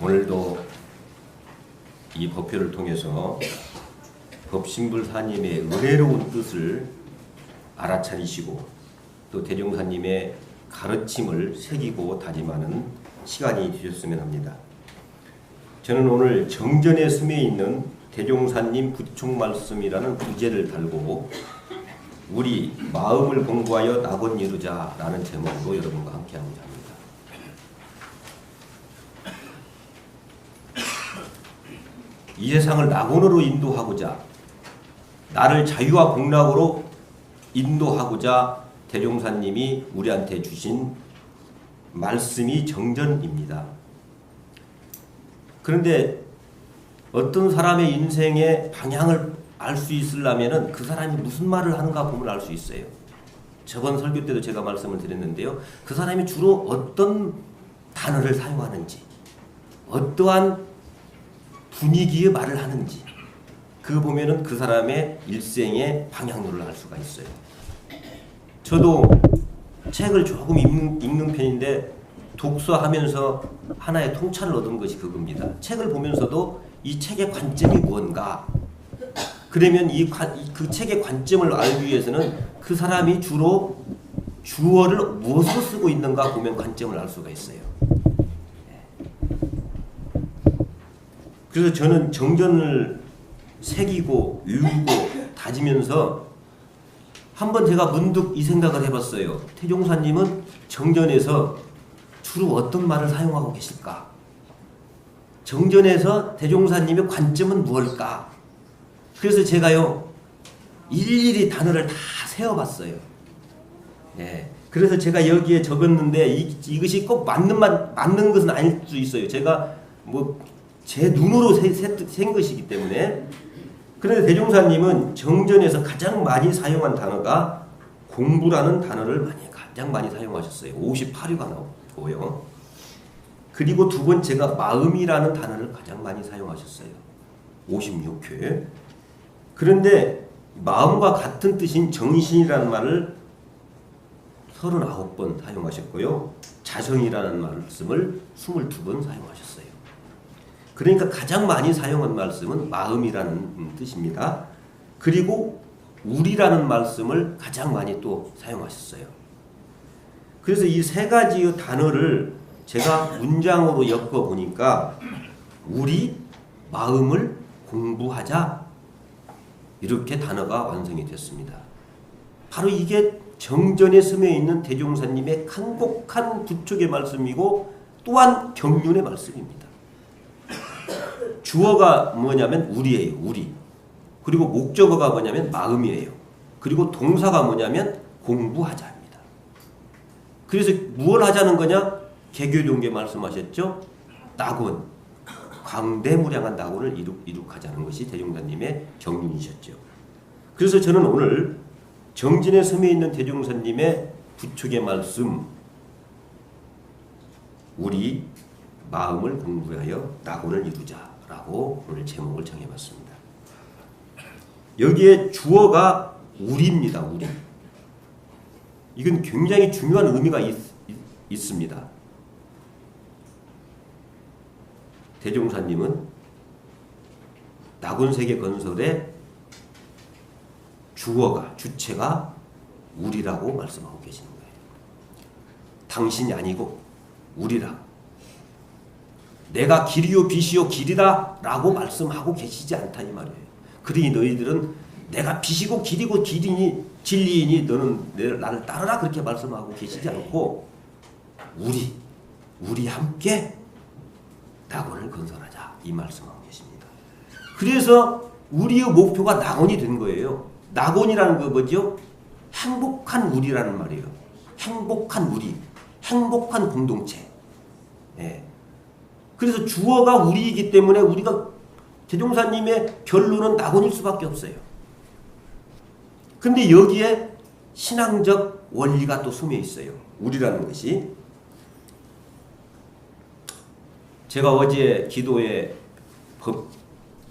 오늘도 이 법회를 통해서 법신불사님의 은혜로운 뜻을 알아차리시고 또 대종사님의 가르침을 새기고 다짐하는 시간이 되셨으면 합니다. 저는 오늘 정전에 스며 있는 대종사님 부총말씀이라는 부제를 달고 우리 마음을 공부하여 낙원 이루자라는 제목으로 여러분과 함께하고자 합니다. 이 세상을 낙원으로 인도하고자, 나를 자유와 공락으로 인도하고자 대종사님이 우리한테 주신 말씀이 정전입니다. 그런데 어떤 사람의 인생의 방향을 알 수 있으려면 그 사람이 무슨 말을 하는가 보면 알 수 있어요. 저번 설교 때도 제가 말씀을 드렸는데요. 그 사람이 주로 어떤 단어를 사용하는지, 어떠한 분위기의 말을 하는지, 그거 보면은 그 사람의 일생의 방향론을 알 수가 있어요. 저도 책을 조금 읽는 편인데 독서하면서 하나의 통찰을 얻은 것이 그겁니다. 책을 보면서도 이 책의 관점이 무언가, 그러면 그 책의 관점을 알기 위해서는 그 사람이 주로 주어를 무엇으로 쓰고 있는가 보면 관점을 알 수가 있어요. 그래서 저는 정전을 새기고 외우고 다지면서 한번 제가 문득 이 생각을 해봤어요. 태종사님은 정전에서 주로 어떤 말을 사용하고 계실까? 정전에서 대종사님의 관점은 무엇일까? 그래서 제가요 일일이 단어를 다 세어봤어요. 네. 그래서 제가 여기에 적었는데 이것이 꼭 맞는 것은 아닐 수 있어요. 제가 제 눈으로 센 것이기 때문에. 그런데 대종사님은 정전에서 가장 많이 사용한 단어가 공부라는 단어를 가장 많이 사용하셨어요. 58위가 나오고요. 그리고 두 번째가 마음이라는 단어를 가장 많이 사용하셨어요. 56회. 그런데 마음과 같은 뜻인 정신이라는 말을 39번 사용하셨고요. 자성이라는 말씀을 22번 사용하셨어요. 그러니까 가장 많이 사용한 말씀은 마음이라는 뜻입니다. 그리고 우리라는 말씀을 가장 많이 또 사용하셨어요. 그래서 이 세 가지의 단어를 제가 문장으로 엮어보니까 우리 마음을 공부하자, 이렇게 단어가 완성이 됐습니다. 바로 이게 정전에 스며 있는 대종사님의 간곡한 부축의 말씀이고 또한 경륜의 말씀입니다. 주어가 뭐냐면 우리예요. 우리. 그리고 목적어가 뭐냐면 마음이에요. 그리고 동사가 뭐냐면 공부하자입니다. 그래서 무엇을 하자는 거냐? 개교종계 말씀하셨죠? 낙원, 광대무량한 낙원을 이룩하자는 것이 대종사님의 경륜이셨죠. 그래서 저는 오늘 정진에 스며 있는 대종사님의 부축의 말씀, 우리 마음을 공부하여 낙원을 이루자라고 오늘 제목을 정해봤습니다. 여기에 주어가 우리입니다. 우리. 이건 굉장히 중요한 의미가 있습니다. 대종사님은 낙원세계 건설의 주체가 우리라고 말씀하고 계시는 거예요. 당신이 아니고 우리라. 내가 길이요 빛이요 길이다 라고 말씀하고 계시지 않다 이 말이에요. 그러니 너희들은 내가 빛이고 길이고 진리이니 너는 나를 따르라 그렇게 말씀하고 계시지 않고 우리 함께 낙원을 건설하자 이 말씀하고 계십니다. 그래서 우리의 목표가 낙원이 된 거예요. 낙원이라는 거 뭐죠? 행복한 우리라는 말이에요. 행복한 우리, 행복한 공동체. 예. 그래서 주어가 우리이기 때문에 우리가 대종사님의 결론은 낙원일 수밖에 없어요. 그런데 여기에 신앙적 원리가 또 숨어 있어요. 우리라는 것이. 제가 어제 기도에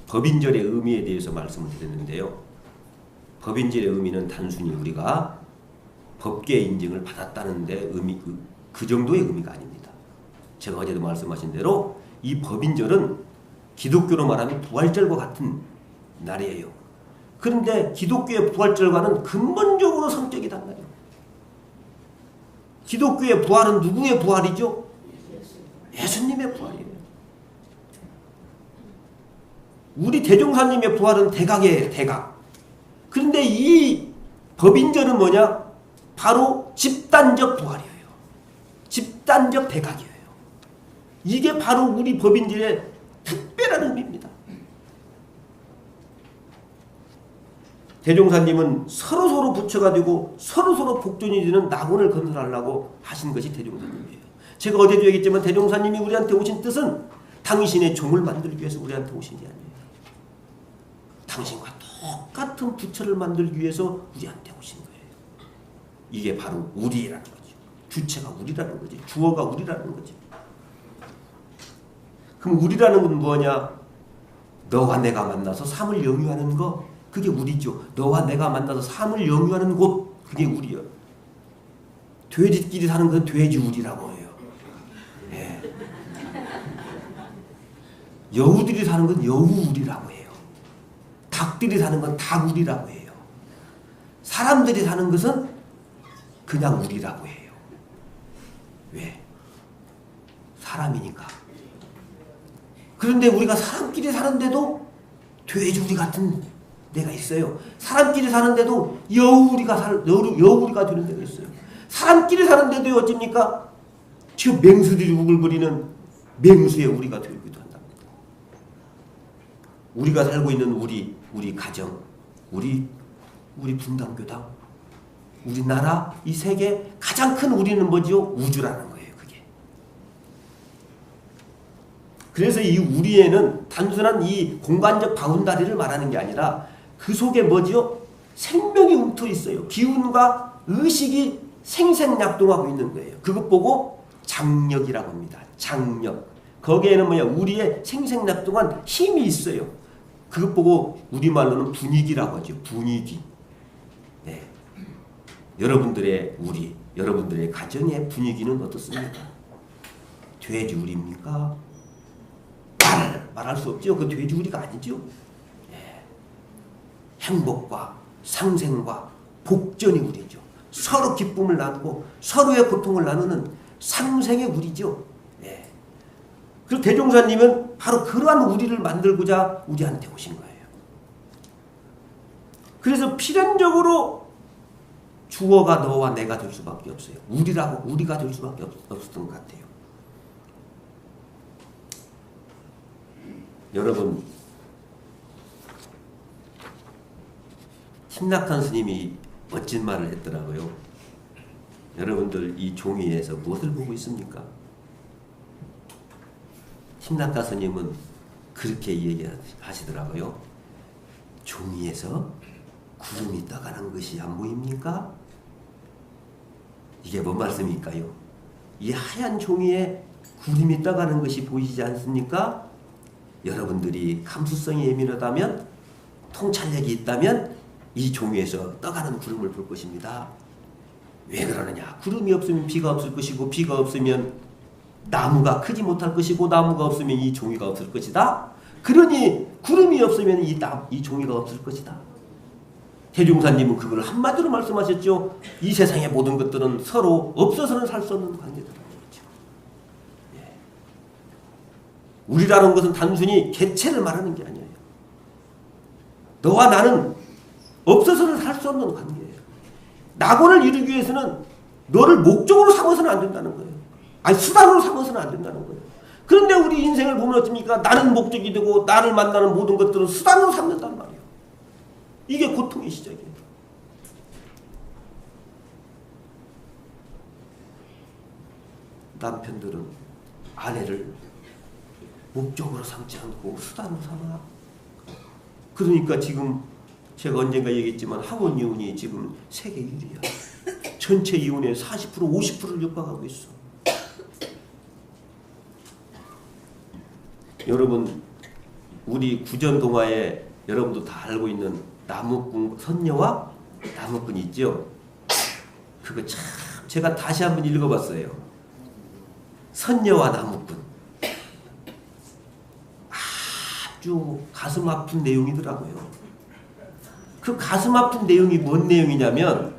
법인절의 의미에 대해서 말씀을 드렸는데요. 법인절의 의미는 단순히 우리가 법계 인증을 받았다는 데 그 정도의 의미가 아닙니다. 제가 어제도 말씀하신 대로 이 법인절은 기독교로 말하면 부활절과 같은 날이에요. 그런데 기독교의 부활절과는 근본적으로 성격이 달라요. 기독교의 부활은 누구의 부활이죠? 예수님의 부활이에요. 우리 대종사님의 부활은 대각이에요. 대각. 그런데 이 법인절은 뭐냐? 바로 집단적 부활이에요. 집단적 대각이에요. 이게 바로 우리 법인절의 특별한 의미입니다. 대종사님은 서로서로 부처가 되고 서로서로 복존이 되는 낙원을 건설하려고 하신 것이 대종사님이에요. 제가 어제도 얘기했지만 대종사님이 우리한테 오신 뜻은 당신의 종을 만들기 위해서 우리한테 오신 게 아니에요. 당신과 똑같은 부처를 만들기 위해서 우리한테 오신 거예요. 이게 바로 우리라는 거죠. 주체가 우리라는 거지. 주어가 우리라는 거지. 그럼 우리라는 건 뭐냐? 너와 내가 만나서 삶을 영유하는 거, 그게 우리죠. 너와 내가 만나서 삶을 영유하는 곳, 그게 우리요. 돼지끼리 사는 건 돼지우리라고 해요. 예. 여우들이 사는 건 여우우리라고 해요. 닭들이 사는 건 닭우리라고 해요. 사람들이 사는 것은 그냥 우리라고 해요. 왜? 사람이니까. 그런데 우리가 사람끼리 사는데도 돼지우리 같은 데가 있어요. 사람끼리 사는데도 여우우리가 되는 데가 있어요. 사람끼리 사는데도 어쩝니까? 저 맹수들이 우글거리는 맹수의 우리가 되기도 한답니다. 우리가 살고 있는 우리 가정, 우리 분당교당, 우리나라, 이 세계 가장 큰 우리는 뭐지요? 우주라는 거예요. 그게. 그래서 이 우리에는 단순한 이 공간적 바운다리를 말하는 게 아니라 그 속에 뭐지요? 생명이 움터 있어요. 기운과 의식이 생생약동하고 있는 거예요. 그것 보고 장력이라고 합니다. 장력. 거기에는 뭐냐? 우리의 생생약동한 힘이 있어요. 그것 보고 우리말로는 분위기라고 하죠. 분위기. 네. 여러분들의 가정의 분위기는 어떻습니까? 돼지우리입니까? 말할 수 없죠. 그 돼지우리가 아니죠. 네. 행복과 상생과 복전이 우리죠. 서로 기쁨을 나누고 서로의 고통을 나누는 상생의 우리죠. 네. 그리고 대종사님은 바로 그러한 우리를 만들고자 우리한테 오신 거예요. 그래서 필연적으로 주어가 너와 내가 될 수밖에 없어요. 우리가 될 수밖에 없었던 것 같아요. 여러분, 심낙한 스님이 멋진 말을 했더라고요. 여러분들 이 종이에서 무엇을 보고 있습니까? 심낙한 스님은 그렇게 얘기하시더라고요. 종이에서 구름이 떠가는 것이 안 보입니까? 이게 뭔 말씀일까요? 이 하얀 종이에 구름이 떠가는 것이 보이지 않습니까? 여러분들이 감수성이 예민하다면, 통찰력이 있다면 이 종이에서 떠가는 구름을 볼 것입니다. 왜 그러느냐? 구름이 없으면 비가 없을 것이고, 비가 없으면 나무가 크지 못할 것이고, 나무가 없으면 이 종이가 없을 것이다. 그러니 구름이 없으면 이 종이가 없을 것이다. 대종사님은 그걸 한마디로 말씀하셨죠. 이 세상의 모든 것들은 서로 없어서는 살 수 없는 관계들이라고 그랬죠. 예. 우리라는 것은 단순히 개체를 말하는 게 아니에요. 너와 나는 없어서는 살 수 없는 관계예요. 낙원을 이루기 위해서는 너를 목적으로 삼아서는 안 된다는 거예요. 아니, 수단으로 삼아서는 안 된다는 거예요. 그런데 우리 인생을 보면 어떻습니까? 나는 목적이 되고 나를 만나는 모든 것들은 수단으로 삼는단 말이에요. 이게 고통의 시작이에요. 남편들은 아내를 목적으로 삼지 않고 수단으로 삼아. 그러니까 지금 제가 언젠가 얘기했지만 학원 이혼이 지금 세계 1위야. 전체 이혼의 40%, 50%를 육박하고 있어. 여러분, 우리 구전동화에 여러분도 다 알고 있는 나무꾼, 선녀와 나무꾼이 있죠. 그거 참 제가 다시 한번 읽어봤어요. 선녀와 나무꾼. 아주 가슴 아픈 내용이더라고요. 그 가슴 아픈 내용이 뭔 내용이냐면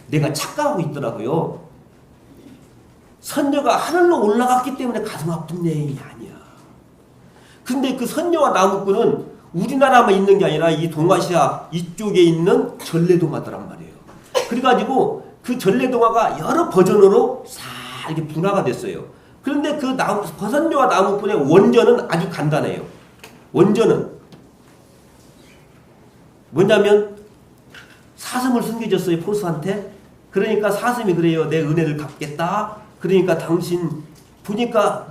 내가 착각하고 있더라고요. 선녀가 하늘로 올라갔기 때문에 가슴 아픈 내용이 아니야. 근데 그 선녀와 나무꾼은 우리나라만 있는 게 아니라 이 동아시아 이쪽에 있는 전래동화더란 말이에요. 그래가지고 그 전래동화가 여러 버전으로 싹 이렇게 분화가 됐어요. 그런데 그 선녀와 나무꾼의 원전은 아주 간단해요. 원전은 뭐냐면 사슴을 숨겨줬어요, 포스한테. 그러니까 사슴이 그래요. 내 은혜를 갚겠다. 그러니까 당신 보니까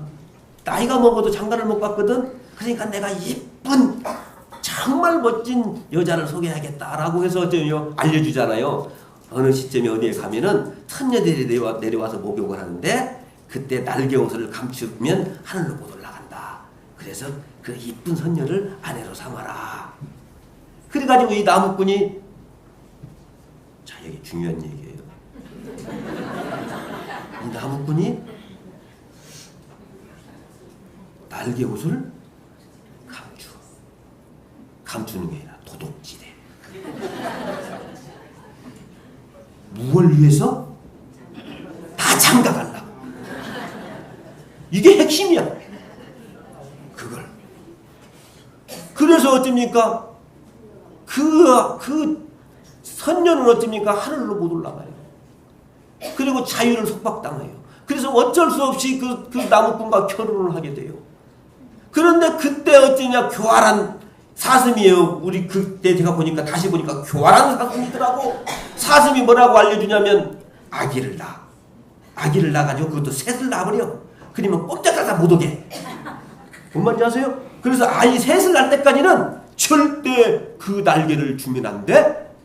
나이가 먹어도 장가를 못 갔거든. 그러니까 내가 이쁜 정말 멋진 여자를 소개하겠다라고 해서 알려주잖아요. 어느 시점에 어디에 가면은 선녀들이 내려와서 목욕을 하는데 그때 날개 옷을 감추면 하늘로 못 올라간다. 그래서 그 이쁜 선녀를 아내로 삼아라. 그래가지고 이 나무꾼이, 자 여기 중요한 얘기예요. 이 나무꾼이 날개 옷을 감추는 게 아니라 도둑질해. 무엇을 위해서? 다 장가가려고. 이게 핵심이야. 그걸. 그래서 어쩝니까? 그 선녀는 어쩝니까? 하늘로 못 올라가요. 그리고 자유를 속박당해요. 그래서 어쩔 수 없이 그 나무꾼과 결혼을 하게 돼요. 그런데 그때 어쩌냐? 교활한 사슴이에요. 우리 그때 제가 보니까 다시 보니까 교활한 사슴이더라고. 사슴이 뭐라고 알려주냐면 아기를 낳아. 아기를 낳아가지고 그것도 셋을 낳아버려. 그러면 꼼짝하다 못 오게. 뭔 말인지 아세요? 그래서 아이 셋을 낳을 때까지는 절대 그 날개를 주면 안 돼.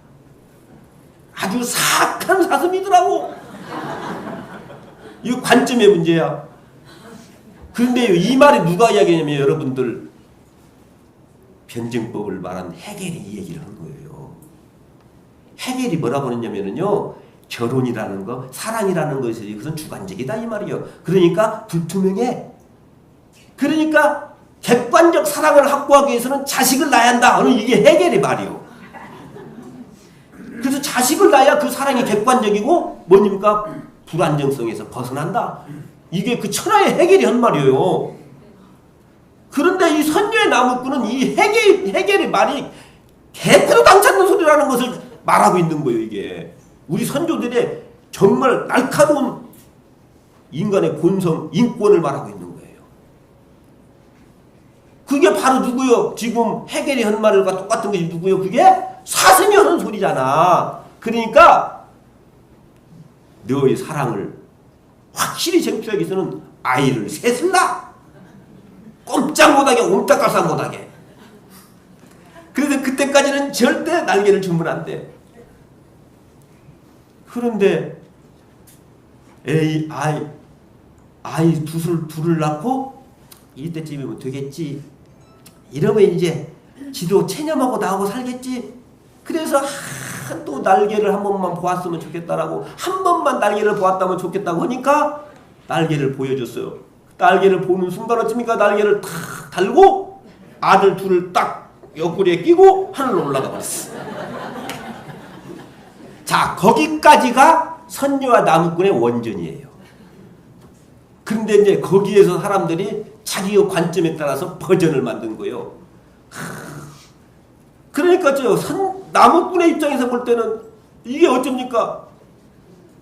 아주 사악한 사슴이더라고. 이거 관점의 문제야. 그런데 이 말이 누가 이야기냐면 여러분들 변증법을 말한 헤겔이 이 얘기를 한 거예요. 헤겔이 뭐라고 했냐면요, 결혼이라는 거, 사랑이라는 것이 그것은 주관적이다 이 말이에요. 그러니까 불투명해. 그러니까 객관적 사랑을 확보하기 위해서는 자식을 낳아야 한다. 이게 헤겔의 말이에요. 그래서 자식을 낳아야 그 사랑이 객관적이고 뭐입니까? 불안정성에서 벗어난다. 이게 그 천하의 헤겔이 한 말이에요. 그런데 이 선녀의 나무꾼은 이 헤겔의 말이 개패도 당찮는 소리라는 것을 말하고 있는 거예요. 이게 우리 선조들의 정말 날카로운 인간의 본성, 인권을 말하고 있는 거예요. 그게 바로 누구요? 지금 헤겔이 한 말과 똑같은 것이 누구요? 그게 사슴이 하는 소리잖아. 그러니까 너의 사랑을 확실히 쟁취하기 위해서는 아이를 셋을 낳아. 꼼짝 못하게, 옴짝달싹 못하게. 그래서 그때까지는 절대 날개를 주면 안 돼. 그런데 아이 둘을 낳고 이때쯤이면 되겠지. 이러면 이제 지도 체념하고 나하고 살겠지. 그래서 또 날개를 한 번만 보았으면 좋겠다라고, 한 번만 날개를 보았다면 좋겠다고 하니까 날개를 보여줬어요. 날개를 보는 순간 어찌입니까? 날개를 탁 달고 아들 둘을 딱 옆구리에 끼고 하늘로 올라가 버렸어. 자, 거기까지가 선녀와 나무꾼의 원전이에요. 근데 이제 거기에서 사람들이 자기의 관점에 따라서 버전을 만든 거예요. 그러니까 나무꾼의 입장에서 볼 때는 이게 어쩝니까?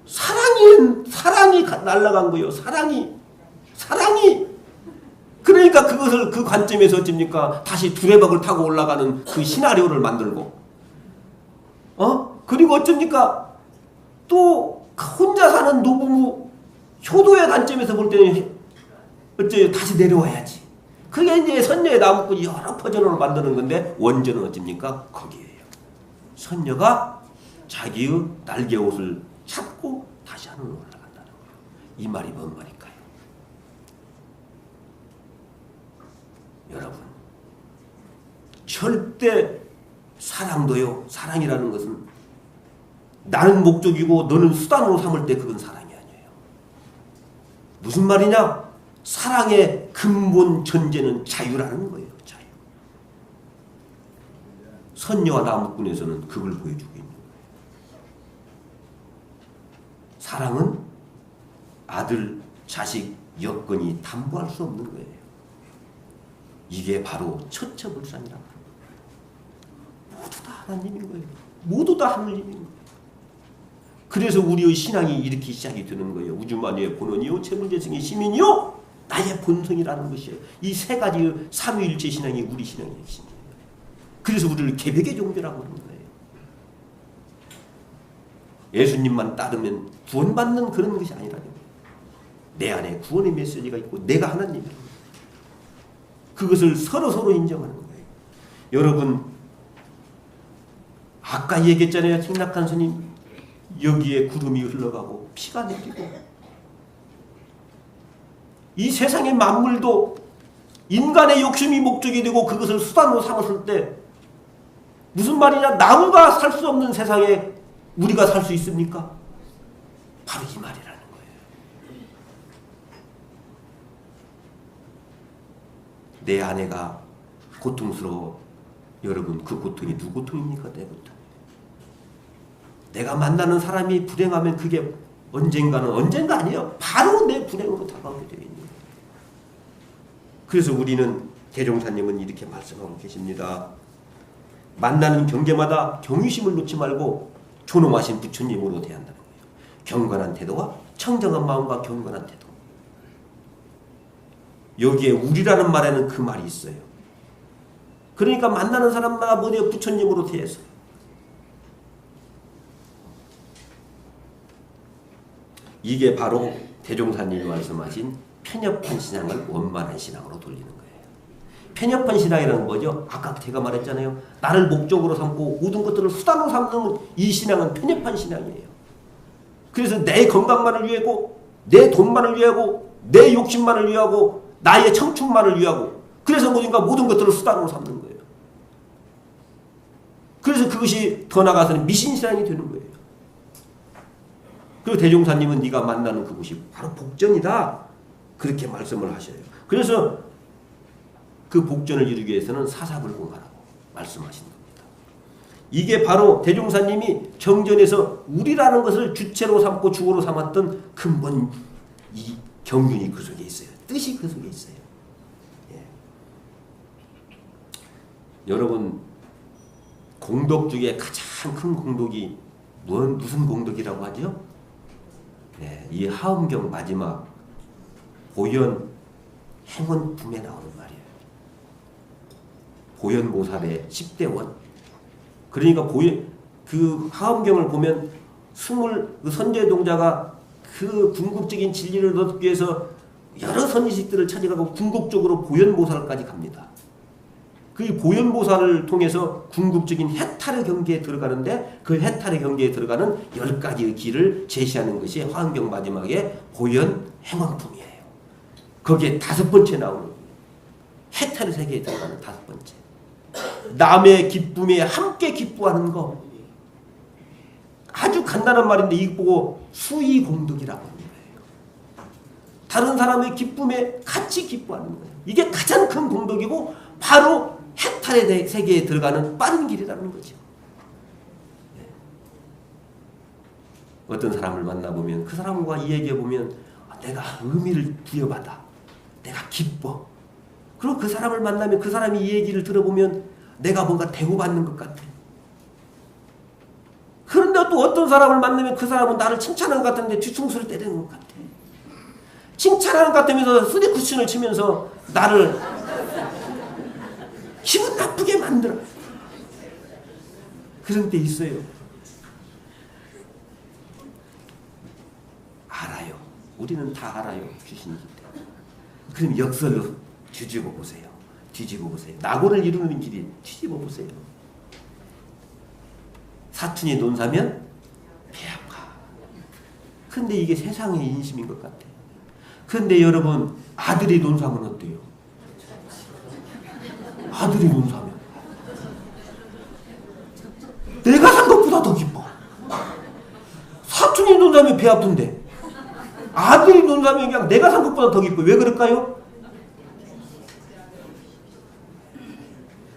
사랑이 날아간 거예요. 사랑이. 그러니까 그것을 그 관점에서 어쩝니까? 다시 두레박을 타고 올라가는 그 시나리오를 만들고, 그리고 어쩝니까? 또 혼자 사는 노부부 효도의 관점에서 볼 때는 어째요? 다시 내려와야지. 그게 이제 선녀의 나무꾼이 여러 버전으로 만드는 건데 원전은 어쩝니까? 거기에요. 선녀가 자기의 날개 옷을 찾고 다시 하늘로 올라간다는 거예요. 이 말이 뭔 말일까요? 여러분, 절대 사랑도요, 사랑이라는 것은 나는 목적이고 너는 수단으로 삼을 때 그건 사랑이 아니에요. 무슨 말이냐? 사랑의 근본 전제는 자유라는 거예요. 자유. 선녀와 나무꾼에서는 그걸 보여주고 있는 거예요. 사랑은 아들, 자식, 여건이 담보할 수 없는 거예요. 이게 바로 처처불산이라고 합니다. 모두 다 하나님인 거예요. 모두 다 하나님인 거예요. 그래서 우리의 신앙이 이렇게 시작이 되는 거예요. 우주만유의 본원이요 재물재성의 시민이요 나의 본성이라는 것이에요. 이 세 가지 삼위일체 신앙이 우리 신앙의 핵심이에요. 그래서 우리를 개벽의 종교라고 하는 거예요. 예수님만 따르면 구원받는 그런 것이 아니라는 거예요. 내 안에 구원의 메시지가 있고 내가 하나님이라는 거예요. 그것을 서로 인정하는 거예요. 여러분 아까 얘기했잖아요. 생락한 스님 여기에 구름이 흘러가고 피가 내리고 이 세상의 만물도 인간의 욕심이 목적이 되고 그것을 수단으로 삼았을 때 무슨 말이냐? 나무가 살 수 없는 세상에 우리가 살 수 있습니까? 바로 이 말이라는 거예요. 내 아내가 고통스러워. 여러분 그 고통이 누구 고통입니까? 내 고통. 내가 만나는 사람이 불행하면 그게 언젠가 아니에요. 바로 내 불행으로 다가오게 되어 있는 거예요. 그래서 우리는 대종사님은 이렇게 말씀하고 계십니다. 만나는 경계마다 경유심을 놓지 말고 존엄하신 부처님으로 대한다는 거예요. 경건한 태도와 청정한 마음과 경건한 태도. 여기에 우리라는 말에는 그 말이 있어요. 그러니까 만나는 사람마다 뭐냐 부처님으로 대해서. 이게 바로 대종사님이 말씀하신 편협한 신앙을 원만한 신앙으로 돌리는 거예요. 편협한 신앙이라는 뭐죠? 아까 제가 말했잖아요. 나를 목적으로 삼고 모든 것들을 수단으로 삼는 이 신앙은 편협한 신앙이에요. 그래서 내 건강만을 위하고 내 돈만을 위하고 내 욕심만을 위하고 나의 청춘만을 위하고 그래서 모든 것들을 수단으로 삼는 거예요. 그래서 그것이 더 나아가서는 미신신앙이 되는 거예요. 그리고 대종사님은 네가 만나는 그곳이 바로 복전이다. 그렇게 말씀을 하셔요. 그래서 그 복전을 이루기 위해서는 사사불공하라고 말씀하신 겁니다. 이게 바로 대종사님이 경전에서 우리라는 것을 주체로 삼고 주어로 삼았던 근본 이 경륜이 그 속에 있어요. 뜻이 그 속에 있어요. 예. 여러분 공덕 중에 가장 큰 공덕이 무슨 공덕이라고 하죠? 예, 이 하엄경 마지막 보현 행원품에 나오는 말이에요. 보현보살의 10대 원. 그러니까 그 하엄경을 보면 그 선제 동자가 그 궁극적인 진리를 얻기 위해서 여러 선지식들을 찾아가고 궁극적으로 보현보살까지 갑니다. 그 보현보살을 통해서 궁극적인 해탈의 경계에 들어가는데 그 해탈의 경계에 들어가는 10가지의 길을 제시하는 것이 화엄경 마지막에 보현 행원품이에요. 거기에 5번째 나오는 해탈의 세계에 들어가는 5번째. 남의 기쁨에 함께 기뻐하는 거. 아주 간단한 말인데 이거 보고 수의공덕이라고 하는 거예요. 다른 사람의 기쁨에 같이 기뻐하는 거예요. 이게 가장 큰 공덕이고 바로 해탈의 세계에 들어가는 빠른 길이라는 거죠. 어떤 사람을 만나보면 그 사람과 이야기해보면 내가 의미를 부여받아. 내가 기뻐. 그리고 그 사람을 만나면 그 사람이 이 얘기를 들어보면 내가 뭔가 대우받는 것 같아. 그런데 또 어떤 사람을 만나면 그 사람은 나를 칭찬하는 것 같은데 뒤통수를 때리는 것 같아. 칭찬하는 것 같으면서 쓰리 쿠션을 치면서 나를 기분 나쁘게 만들어. 그런 때 있어요. 알아요. 우리는 다 알아요. 귀신이기 때문에. 그럼 역설로 뒤집어 보세요. 뒤집어 보세요. 낙원을 이루는 길이 뒤집어 보세요. 사촌이 논사면 배 아파. 근데 이게 세상의 인심인 것 같아요. 근데 여러분 아들이 논사면 어때요? 아들이 논사면 내가 산 것보다 더 기뻐. 사촌이 논사면 배 아픈데 아들이 논사면 그냥 내가 산 것보다 더 기뻐. 왜 그럴까요?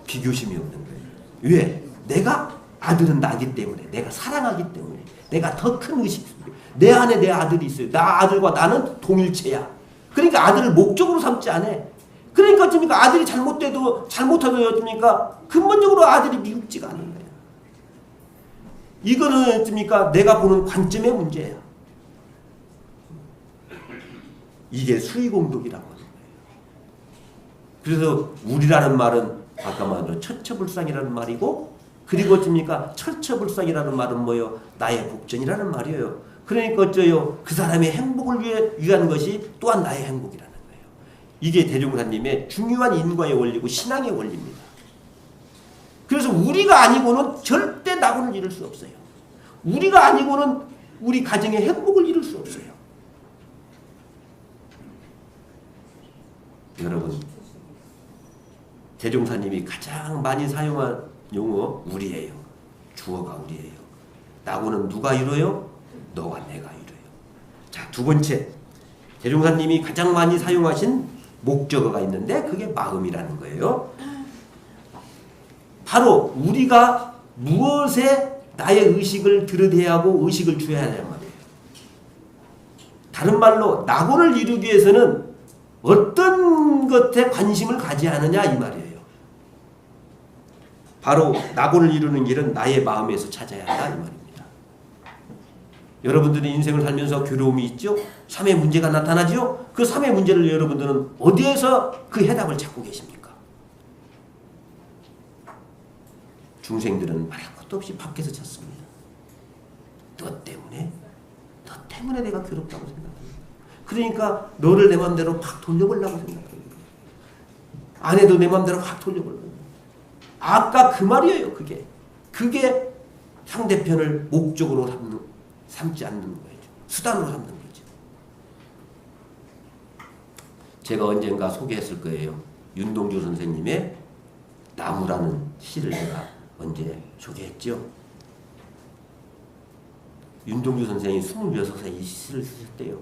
비교심이 없는 거예요. 왜? 아들은 나기 때문에, 내가 사랑하기 때문에, 내가 더 큰 의식, 내 안에 내 아들이 있어요. 나 아들과 나는 동일체야. 그러니까 아들을 목적으로 삼지 않아. 그러니까 어쩌니까 아들이 잘못해도 어쩌니까 근본적으로 아들이 미흡지가 않은 거야. 이거는 어쩌니까 내가 보는 관점의 문제야. 이게 수의공덕이라고 하는 거예요. 그래서 우리라는 말은 아까 말한 처처불상이라는 말이고, 그리고 어쩌니까 처처불상이라는 말은 뭐예요? 나의 복전이라는 말이에요. 그러니까 어쩌요? 그 사람의 행복을 위한 것이 또한 나의 행복이라는 거예요. 이게 대종사님의 중요한 인과의 원리고 신앙의 원리입니다. 그래서 우리가 아니고는 절대 낙원을 이룰 수 없어요. 우리가 아니고는 우리 가정의 행복을 이룰 수 없어요. 여러분, 대종사님이 가장 많이 사용한 용어 우리예요. 주어가 우리예요. 낙원은 누가 이루어요? 너와 내가 이루어요. 자, 두 번째, 대종사님이 가장 많이 사용하신 목적어가 있는데 그게 마음이라는 거예요. 바로 우리가 무엇에 나의 의식을 들여대야 하고 의식을 주어야 하는 말이에요. 다른 말로 낙원을 이루기 위해서는 어떤 것에 관심을 가져야 하느냐 이 말이에요. 바로 낙원을 이루는 길은 나의 마음에서 찾아야 한다 이 말입니다. 여러분들이 인생을 살면서 괴로움이 있죠? 삶의 문제가 나타나죠? 그 삶의 문제를 여러분들은 어디에서 그 해답을 찾고 계십니까? 중생들은 말할 것도 없이 밖에서 찾습니다. 너 때문에 내가 괴롭다고 생각합니다. 그러니까 너를 내 맘대로 확 돌려보려고 생각합니다. 아내도 내 맘대로 확 돌려보려고. 아까 그 말이에요. 그게 상대편을 목적으로 삼지 않는 거예요. 수단으로 삼는 거죠. 제가 언젠가 소개했을 거예요. 윤동주 선생님의 나무라는 시를 제가 언제 소개했죠. 윤동주 선생이 26세 이 시를 쓰셨대요.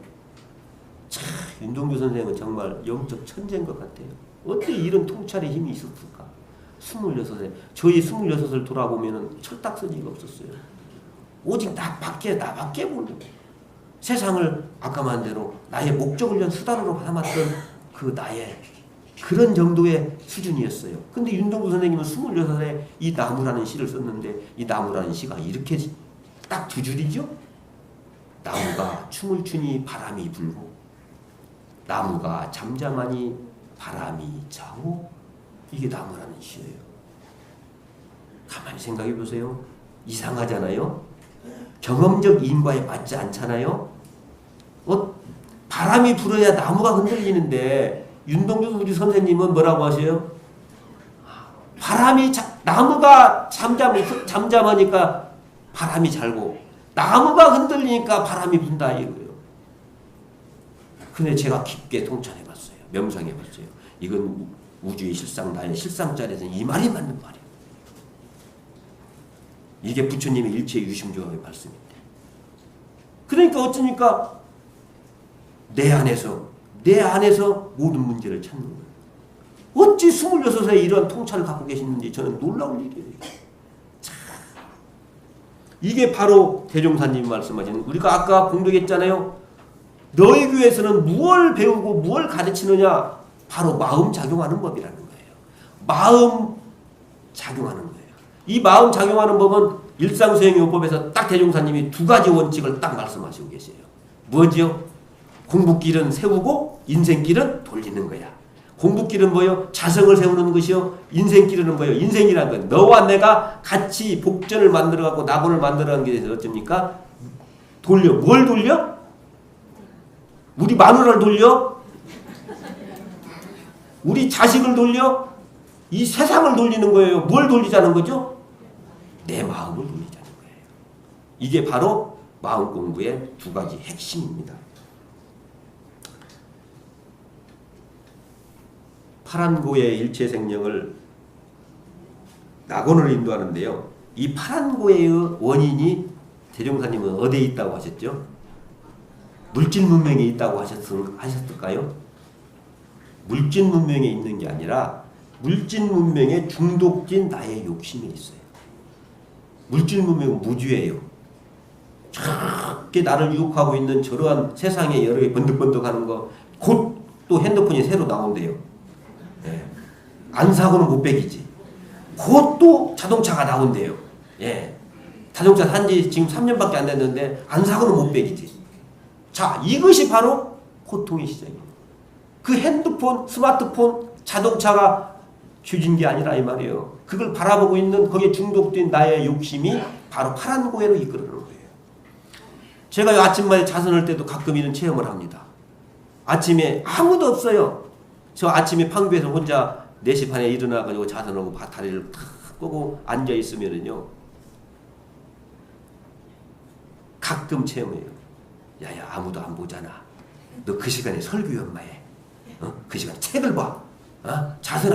참, 윤동주 선생은 정말 영적 천재인 것 같아요. 어떻게 이런 통찰의 힘이 있었을까? 26세. 저희 26을 돌아보면 철딱서니가 없었어요. 오직 나밖에 보는 세상을 아까 말한 대로 나의 목적을 위한 수단으로 삼았던 그 나의 그런 정도의 수준이었어요. 근데 윤동주 선생님은 26살에 이 나무라는 시를 썼는데 이 나무라는 시가 이렇게 딱 두 줄이죠? 나무가 춤을 추니 바람이 불고 나무가 잠잠하니 바람이 자고 이게 나무라는 시예요. 가만히 생각해 보세요. 이상하잖아요. 경험적 인과에 맞지 않잖아요. 바람이 불어야 나무가 흔들리는데 윤동주 우리 선생님은 뭐라고 하세요? 나무가 잠잠하니까 바람이 잘고 나무가 흔들리니까 바람이 분다 이거예요. 근데 제가 깊게 통찰해 봤어요. 명상해 봤어요. 이건 우주의 실상, 나의 실상자리에서는 이 말이 맞는 말이에요. 이게 부처님의 일체 유심조합의 말씀인데. 그러니까 어쩌니까 내 안에서 모든 문제를 찾는 거예요. 어찌 26세 이런 통찰을 갖고 계시는지 저는 놀라운 일이에요. 참. 이게 바로 대종사님이 말씀하시는, 우리가 아까 공독했잖아요. 너희 교회에서는 무엇을 배우고 무엇을 가르치느냐? 바로 마음 작용하는 법이라는 거예요. 마음 작용하는 거예요. 이 마음 작용하는 법은 일상수행요법에서 딱 대종사님이 두 가지 원칙을 딱 말씀하시고 계세요. 뭐지요? 공부길은 세우고 인생길은 돌리는 거야. 공부길은 뭐요? 자성을 세우는 것이요. 인생길은 뭐요? 인생이라는 건 너와 내가 같이 복전을 만들어갖고 낙원을 만들어가는 게 돼서 어쩝니까? 돌려. 뭘 돌려? 우리 마누라를 돌려? 우리 자식을 돌려? 이 세상을 돌리는 거예요. 뭘 돌리자는 거죠? 내 마음을 돌리자는 거예요. 이게 바로 마음 공부의 두 가지 핵심입니다. 파란고의 일체생령을 낙원으로 인도하는데요. 이 파란고의 원인이 대종사님은 어디에 있다고 하셨죠? 물질 문명에 있다고 하셨을까요? 물질 문명에 있는 게 아니라 물질 문명에 중독된 나의 욕심에 있어요. 물질 문명은 무주예요. 저렇게 나를 유혹하고 있는 저러한 세상에 여러 개 번득번득하는 거, 곧 또 핸드폰이 새로 나온대요. 예. 안 사고는 못 배기지. 곧 또 자동차가 나온대요. 예. 자동차 산지 지금 3년밖에 안 됐는데 안 사고는 못 배기지. 자, 이것이 바로 고통의 시작입니다. 그 핸드폰, 스마트폰, 자동차가 주진 게 아니라 이 말이에요. 그걸 바라보고 있는 거기에 중독된 나의 욕심이 바로 파란 고해로 이끌어오는 거예요. 제가 아침마다 자선할 때도 가끔 이런 체험을 합니다. 아침에 아무도 없어요. 저 아침에 판교에서 혼자 4시 반에 일어나가지고 자선하고 다리를 탁 끄고 앉아있으면은요, 가끔 체험해요. 야야, 아무도 안 보잖아. 너 그 시간에 설교 연마해. 그 시간에 책을 봐. 자선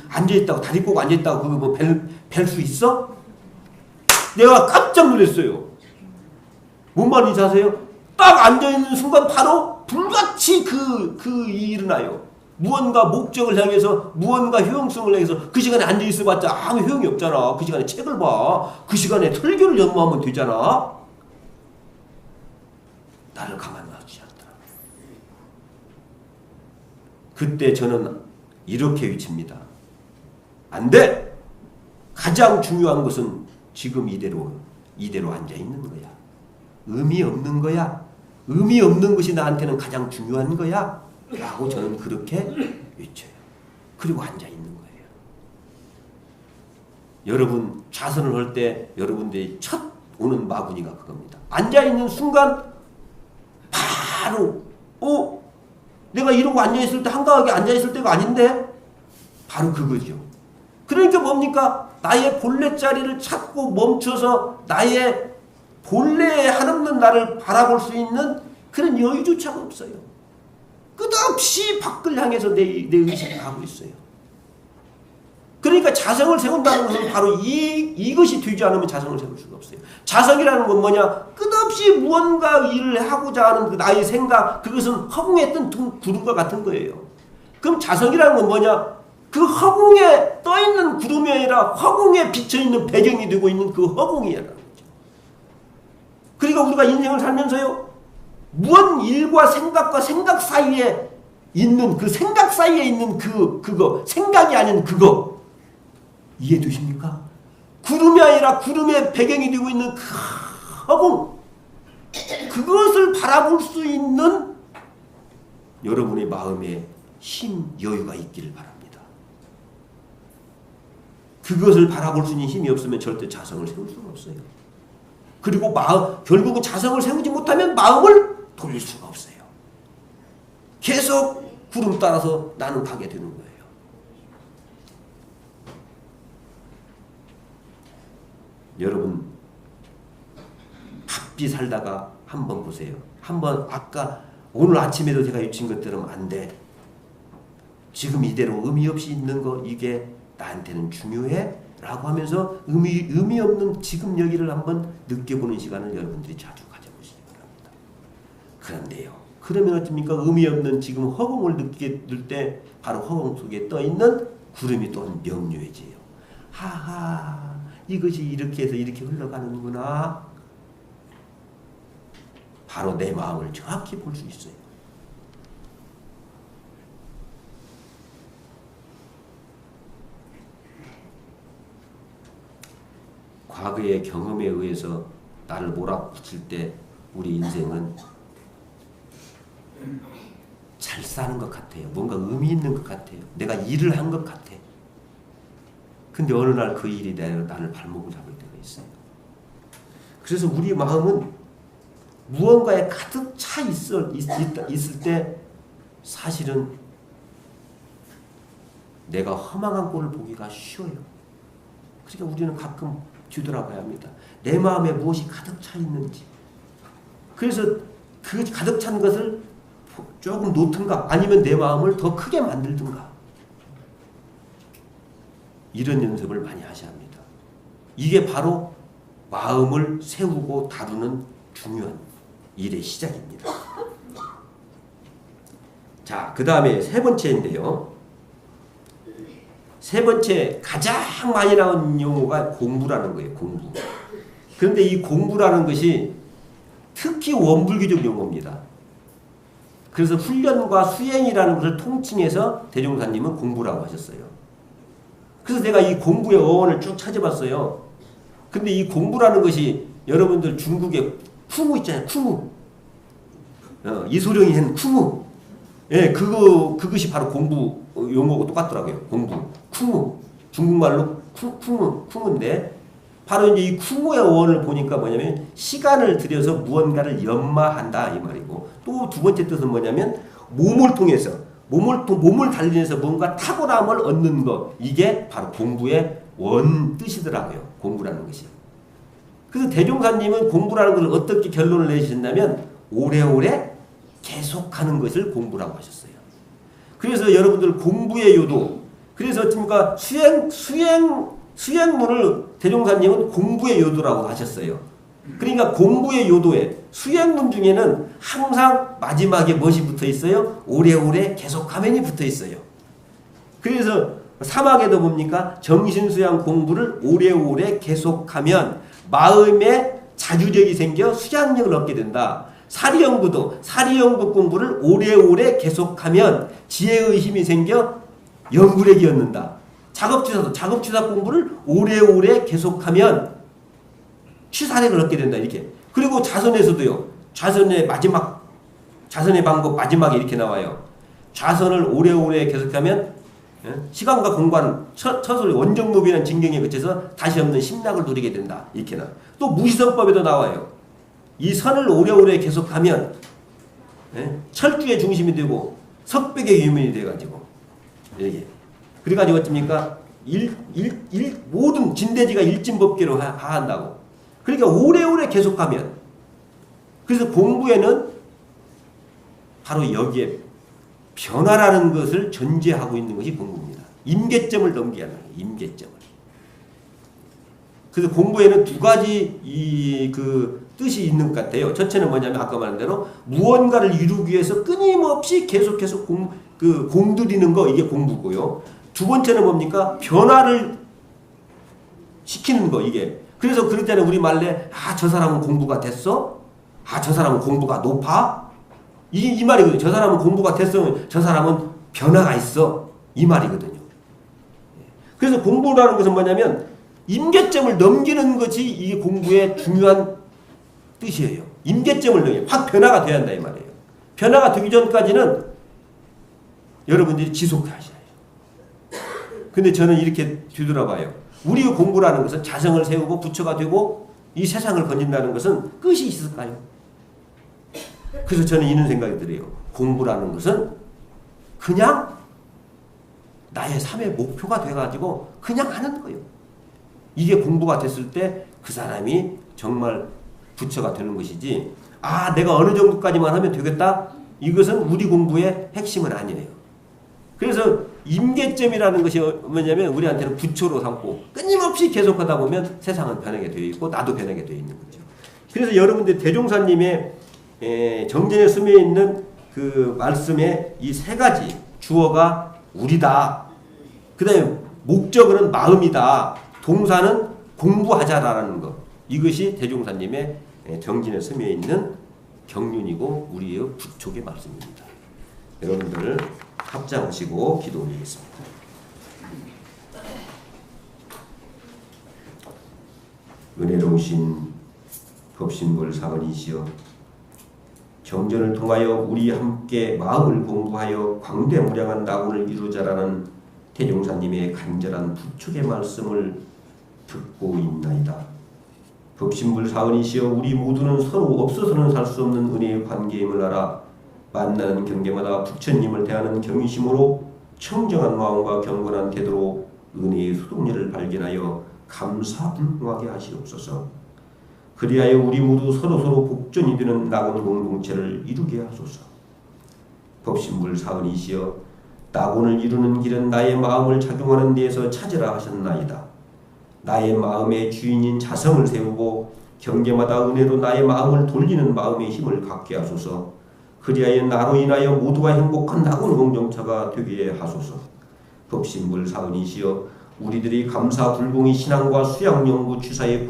앉아있다고, 다리 꼬고 앉아있다고 그거 뭐 뵐 수 있어? 내가 깜짝 놀랐어요. 뭔 말인지 아세요? 딱 앉아있는 순간 바로 불같이 그 일어나요. 무언가 목적을 향해서, 무언가 효용성을 향해서. 그 시간에 앉아있어 봤자 아무 효용이 없잖아. 그 시간에 책을 봐. 그 시간에 설교를 연마하면 되잖아. 나를 가만 놔두지 않더라. 그때 저는 이렇게 외칩니다. 안 돼! 가장 중요한 것은 지금 이대로 앉아있는 거야. 의미 없는 거야. 의미 없는 것이 나한테는 가장 중요한 거야. 라고 저는 그렇게 외쳐요. 그리고 앉아있는 거예요. 여러분, 자선을 할 때 여러분들이 첫 오는 마구니가 그겁니다. 앉아있는 순간 바로 내가 이러고 앉아있을 때 한가하게 앉아있을 때가 아닌데 바로 그거죠. 그러니까 뭡니까? 나의 본래 자리를 찾고 멈춰서 나의 본래에 한없는 나를 바라볼 수 있는 그런 여유조차가 없어요. 끝없이 밖을 향해서 내 의식이 가고 있어요. 그러니까 자성을 세운다는 것은 바로 이것이 되지 않으면 자성을 세울 수가 없어요. 자성이라는 건 뭐냐? 끝없이 무언가 일을 하고자 하는 그 나의 생각, 그것은 허공에 뜬 구름과 같은 거예요. 그럼 자성이라는 건 뭐냐? 그 허공에 떠있는 구름이 아니라 허공에 비쳐있는 배경이 되고 있는 그 허공이라는 거죠. 그러니까 우리가 인생을 살면서요, 무언 일과 생각과 생각 사이에 있는 그 생각 사이에 있는 그거, 생각이 아닌 그거, 이해되십니까? 구름이 아니라 구름의 배경이 되고 있는 그 허공, 그것을 바라볼 수 있는 여러분의 마음에 힘, 여유가 있기를 바랍니다. 그것을 바라볼 수 있는 힘이 없으면 절대 자성을 세울 수가 없어요. 그리고 결국은 자성을 세우지 못하면 마음을 돌릴 수가 없어요. 계속 구름 따라서 나는 가게 되는 거예요. 여러분, 바삐 살다가 한번 보세요. 한번 아까 오늘 아침에도 제가 외친 것들은 안 돼. 지금 이대로 의미 없이 있는 거, 이게 나한테는 중요해? 라고 하면서 의미 없는 지금 여기를 한번 느껴보는 시간을 여러분들이 자주 가져보시기 바랍니다. 그런데요, 그러면 어떻습니까? 의미 없는 지금 허공을 느끼게 될 때 바로 허공 속에 떠있는 구름이 또 명료해져요. 하하, 이것이 이렇게 해서 이렇게 흘러가는구나. 바로 내 마음을 정확히 볼 수 있어요. 과거의 경험에 의해서 나를 몰아붙일 때 우리 인생은 잘 사는 것 같아요. 뭔가 의미 있는 것 같아요. 내가 일을 한 것 같아. 근데 어느 날 그 일이 나를 발목을 잡을 때가 있어요. 그래서 우리 마음은 무언가에 가득 차 있을 때 사실은 내가 허망한 꼴을 보기가 쉬워요. 그러니까 우리는 가끔 뒤돌아봐야 합니다. 내 마음에 무엇이 가득 차 있는지. 그래서 그 가득 찬 것을 조금 놓든가 아니면 내 마음을 더 크게 만들든가. 이런 연습을 많이 하셔야 합니다. 이게 바로 마음을 세우고 다루는 중요한 일의 시작입니다. 자, 그 다음에 세 번째인데요. 세 번째 가장 많이 나온 용어가 공부라는 거예요. 공부. 그런데 이 공부라는 것이 특히 원불교적 용어입니다. 그래서 훈련과 수행이라는 것을 통칭해서 대종사님은 공부라고 하셨어요. 그래서 내가 이 공부의 어원을 쭉 찾아봤어요. 근데 이 공부라는 것이 여러분들 중국에 쿠무 있잖아요. 쿠무. 이소룡이 한 쿠무. 예, 그것이 바로 공부 용어고 똑같더라고요. 공부. 쿠무. 중국말로 쿠무인데 바로 이제 이 쿠무의 어원을 보니까 뭐냐면 시간을 들여서 무언가를 연마한다 이 말이고, 또 두 번째 뜻은 뭐냐면 몸을 통해서 몸을 단련해서 뭔가 탁월함을 얻는 것, 이게 바로 공부의 원 뜻이더라고요. 공부라는 것이. 그래서 대종사님은 공부라는 것을 어떻게 결론을 내주신다면 오래오래 계속하는 것을 공부라고 하셨어요. 그래서 여러분들 공부의 요도, 그래서 어떻습니까? 수행문을 대종사님은 공부의 요도라고 하셨어요. 그러니까 공부의 요도에 수행문 중에는 항상 마지막에 무엇이 붙어 있어요? 오래오래 계속하면이 붙어 있어요. 그래서 사막에도 봅니까? 정신수양 공부를 오래오래 계속하면 마음에 자주력이 생겨 수양력을 얻게 된다. 사리연구도 사리연구 공부를 오래오래 계속하면 지혜의 힘이 생겨 연구력이 얻는다. 작업취사도 작업취사 공부를 오래오래 계속하면 취사력을 얻게 된다. 이렇게. 그리고 자선에서도요. 자선의 방법 마지막에 이렇게 나와요. 자선을 오래오래 계속하면 시간과 공간, 처소를 원정무비라는 진경에 그쳐서 다시 없는 심락을 누리게 된다. 이렇게 나. 또 무시선법에도 나와요. 이 선을 오래오래 계속하면 철주의 중심이 되고 석백의 유민이 돼가지고 이렇게. 그래가지고 어떻습니까? 모든 진대지가 일진법계로 하한다고. 그러니까 오래오래 계속하면, 그래서 공부에는 바로 여기에 변화라는 것을 전제하고 있는 것이 공부입니다. 임계점을 넘겨야 하는 거예요. 임계점을. 그래서 공부에는 두 가지 뜻이 있는 것 같아요. 첫째는 뭐냐면 아까 말한 대로 무언가를 이루기 위해서 끊임없이 계속해서 공들이는 거, 이게 공부고요. 두 번째는 뭡니까? 변화를 시키는 거, 이게. 그래서 그럴 때는 우리 말래, 저 사람은 공부가 됐어? 저 사람은 공부가 높아? 이 말이거든요. 저 사람은 공부가 됐어. 저 사람은 변화가 있어. 이 말이거든요. 그래서 공부라는 것은 뭐냐면 임계점을 넘기는 것이 이게 공부의 중요한 뜻이에요. 임계점을 넘겨. 확 변화가 돼야 한다 이 말이에요. 변화가 되기 전까지는 여러분들이 지속하셔야죠. 근데 저는 이렇게 뒤돌아봐요. 우리 공부라는 것은 자성을 세우고 부처가 되고 이 세상을 건진다는 것은 끝이 있을까요? 그래서 저는 이런 생각이 들어요. 공부라는 것은 그냥 나의 삶의 목표가 돼가지고 그냥 하는 거예요. 이게 공부가 됐을 때 그 사람이 정말 부처가 되는 것이지, 내가 어느 정도까지만 하면 되겠다? 이것은 우리 공부의 핵심은 아니에요. 그래서 임계점이라는 것이 뭐냐면 우리한테는 부처로 삼고 끊임없이 계속하다 보면 세상은 변하게 되어 있고 나도 변하게 되어 있는 거죠. 그래서 여러분들 대종사님의 정전에 스며 있는 그 말씀의 이 세 가지 주어가 우리다. 그 다음에 목적은 마음이다. 동사는 공부하자라는 것. 이것이 대종사님의 정진에 스며 있는 경륜이고 우리의 부촉의 말씀입니다. 여러분들 합장하시고 기도 올리겠습니다. 은혜로우신 법신불 사언이시여, 정전을 통하여 우리 함께 마음을 공부하여 광대무량한 낙원을 이루자라는 대종사님의 간절한 부축의 말씀을 듣고 있나이다. 법신불 사언이시여, 우리 모두는 서로 없어서는 살 수 없는 은혜의 관계임을 알아 만나는 경계마다 부처님을 대하는 경의심으로 청정한 마음과 경건한 태도로 은혜의 수동력을 발견하여 감사불능하게 하시옵소서. 그리하여 우리 모두 서로서로 복전이 되는 낙원 공동체를 이루게 하소서. 법신불 사언이시여, 낙원을 이루는 길은 나의 마음을 작용하는 데에서 찾으라 하셨나이다. 나의 마음의 주인인 자성을 세우고 경계마다 은혜로 나의 마음을 돌리는 마음의 힘을 갖게 하소서. 그리하여 나로 인하여 모두가 행복한 낙원 공동체가 되게 하소서. 법신불 사언이시여, 우리들이 감사불공의 신앙과 수양연구 취사의